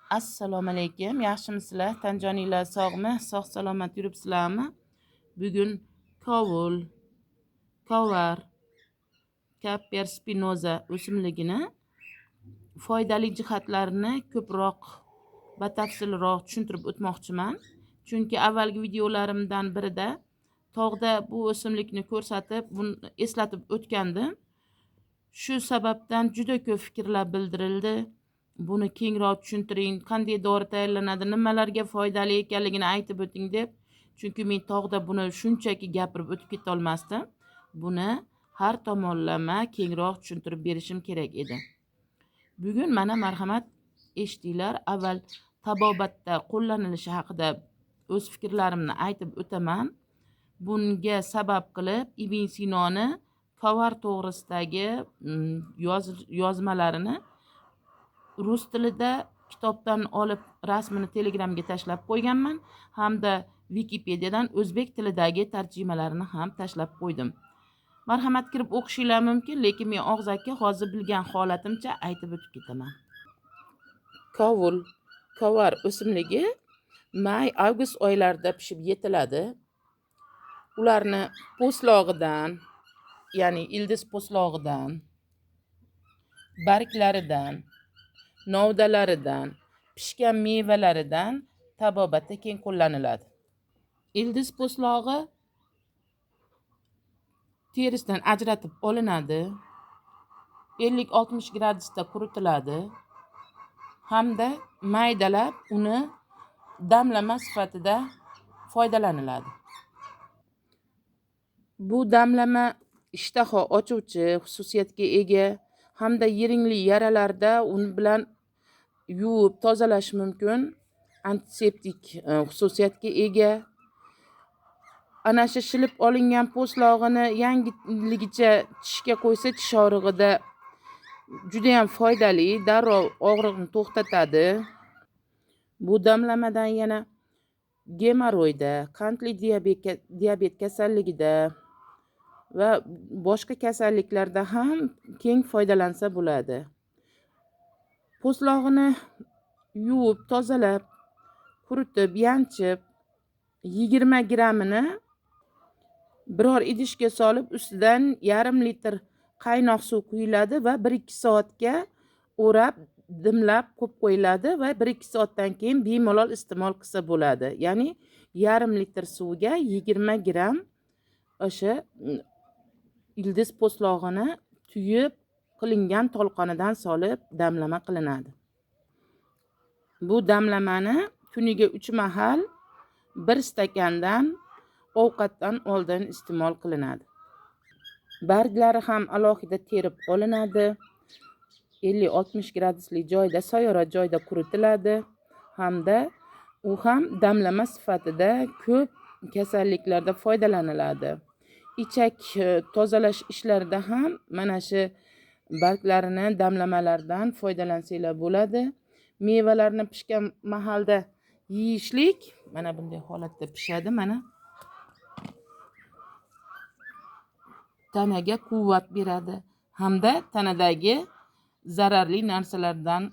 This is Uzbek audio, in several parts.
Assalomu alaykum. Yaxshimisizlar? Tanjoninglar sog'mi? Sog' salomat yuribsizlarmi? Bugun kovul, kovar, Kaper spinoza o'simligini foydali jihatlarini ko'proq batafsilroq tushuntirib o'tmoqchiman. Chunki avvalgi videolarimdan birida tog'da bu o'simlikni ko'rsatib, buni eslatib o'tgandim. Shu sababdan juda ko'p fikrlar bildirildi. Buni kengroq tushuntiring, qanday dori tayyorlanadi, nimalarga foydali ekanligini aytib o'ting deb. Chunki men tog'da buni shunchaki gapirib o'tib keta olmasdim. Buni har tomonlama kengroq tushuntirib berishim kerak edi. Bugun mana marhamat eshitinglar. Avval tabobatda qo'llanilishi haqida o'z fikrlarimni aytib o'taman. Bunga sabab qilib Ibn Sinoni kovar to'g'risidagi yozmalarini rus tilida kitobdan olib rasmini Telegramga tashlab qo'yganman, hamda Wikipediyadan o'zbek tilidagi tarjimalarini ham tashlab qo'ydim. Marhamat kirib o'qishinglar mumkin, lekin men og'zaki hozir bilgan holatimcha aytib o'tib ketaman. Kovul, kovar o'simligi may-avgust oylarida pishib yetiladi. Ularni po'stlog'idan, ya'ni ildiz po'stlog'idan, barglaridan, novdalaridan, pishgan mevalaridan tabobatda keng qo'llaniladi. Ildiz po'stlog'i terisidan ajratib olinadi, 50-60 gradusda quritiladi hamda maydalab uni damlama sifatida foydalaniladi. Bu damlama ishtaha ochuvchi xususiyatga ega hamda yiringli yaralarda uni bilan yuvib tozalash mumkin, antiseptik xususiyatga ega. Ana shu shilib olingan po'stlog'ini yangiligicha tishga qo'ysa, tish og'rig'ida juda ham foydali, darrov og'riqni to'xtatadi. Bu damlamadan yana gemoroyda, qandli diabet kasalligida va boshqa kasalliklarda ham keng foydalansa bo'ladi. Po'stlog'ini yuvib, tozalab, quritib, yanchib, 20 grammini biror idishga solib, ustidan yarim litr qaynoq suv quyiladi va 1-2 soatga o'rab, dimlab qo'yib qo'yiladi va 1-2 soatdan keyin bemalol iste'mol qilsa bo'ladi. Ya'ni yarim litr suvga 20 gram o'sha ildiz po'stlog'ini tuyib qilingan tolqonidan solib damlama qilinadi. Bu damlamani kuniga 3 mahal 1 stakandan ovqatdan oldin iste'mol qilinadi. Barglari ham alohida terib olinadi. 50-60 gradusli joyda, soyora joyda quritiladi hamda u ham damlama sifatida ko'p kasalliklarda foydalaniladi. Ichak tozalash ishlarida ham mana shu barglarini damlamalardan foydalansanglar bo'ladi. Mevalarni pishgan mahalda yeyishlik mana bunday holatda pishadi. Mana tanaga quvvat beradi hamda tanadagi zararli narsalardan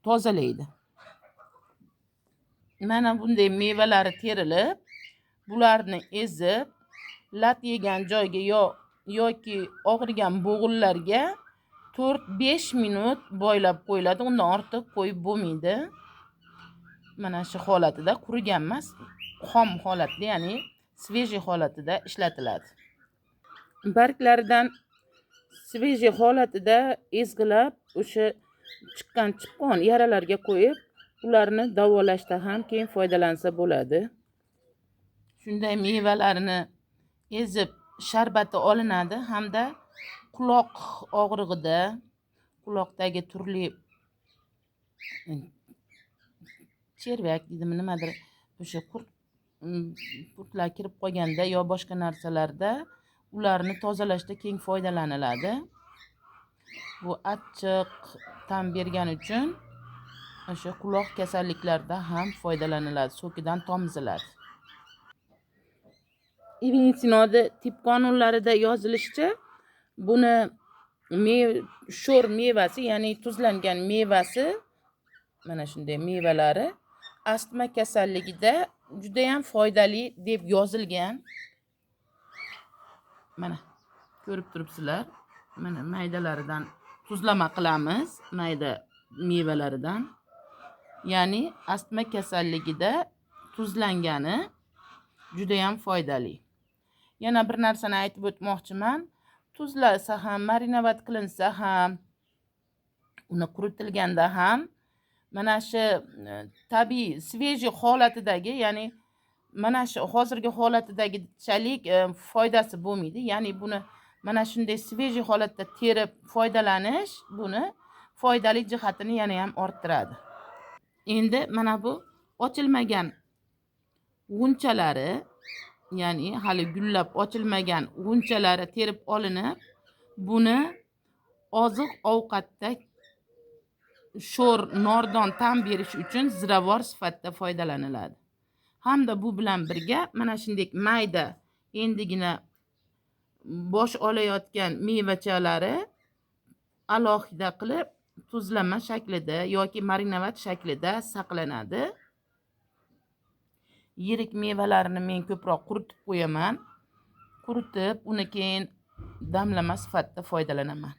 tozalaydi. Mana bunday mevalari terilib, bularni ezib, lat yegan joyga yoki og'rigan bo'g'inlarga 4-5 minut boylab qo'yiladi. Undan ortiq qo'yib bo'lmaydi. Mana shu holatida, qurigan emas, xom holatda, ya'ni svejiy holatida ishlatiladi. Barglaridan svejiy holatida ezgilab, o'sha chiqqan yaralarga qo'yib, ularni davolashda ham keng foydalansa bo'ladi. Shunday mevalarini ezib sharbati olinadi hamda quloq og'rig'ida, quloqdagi turli chervak deydimi, nimadir, o'sha qurtlar kirib qolganda yo boshqa narsalarda ularni tozalashda keng foydalaniladi. Bu achchiq ta'm bergani uchun o'sha quloq kasalliklarida ham foydalaniladi, so'kidan tomiziladi. Ibn Sinoni tib qonunlarida yozilishicha, buni sho'r mevasi, ya'ni tuzlangan mevasi mana shunday mevalari astma kasalligida juda ham foydali deb yozilgan. Mana ko'rib turibsizlar. Mana maydalaridan tuzlama qilamiz, mayda mevalaridan. Ya'ni astma kasalligida tuzlangani juda ham foydali. Yana bir narsani aytib o'tmoqchiman. Tuzlasa ham, marinovat qilinsa ham, uni quritilganda ham mana shu tabiiy svejiy holatidagi, ya'ni mana shu hozirgi holatidagi foydasi bo'lmaydi. Ya'ni buni mana shunday svejiy holatda terib foydalanish buni foydali jihatini yana ham orttiradi. Endi mana bu ochilmagan g'unchalari, ya'ni hali gullab ochilmagan g'unchalari terib olinib, buni oziq-ovqatda sho'r, nordon ta'm berish uchun ziravor sifatida foydalaniladi. Hamda bu bilan birga mana shunday mayda endigina bosh olayotgan mevachalari alohida qilib tuzlama shaklida yoki marinovat shaklida saqlanadi. Yirik mevalarini men ko'proq quritib qo'yaman. Quritib, uni keyin damlama sifatida foydalanaman.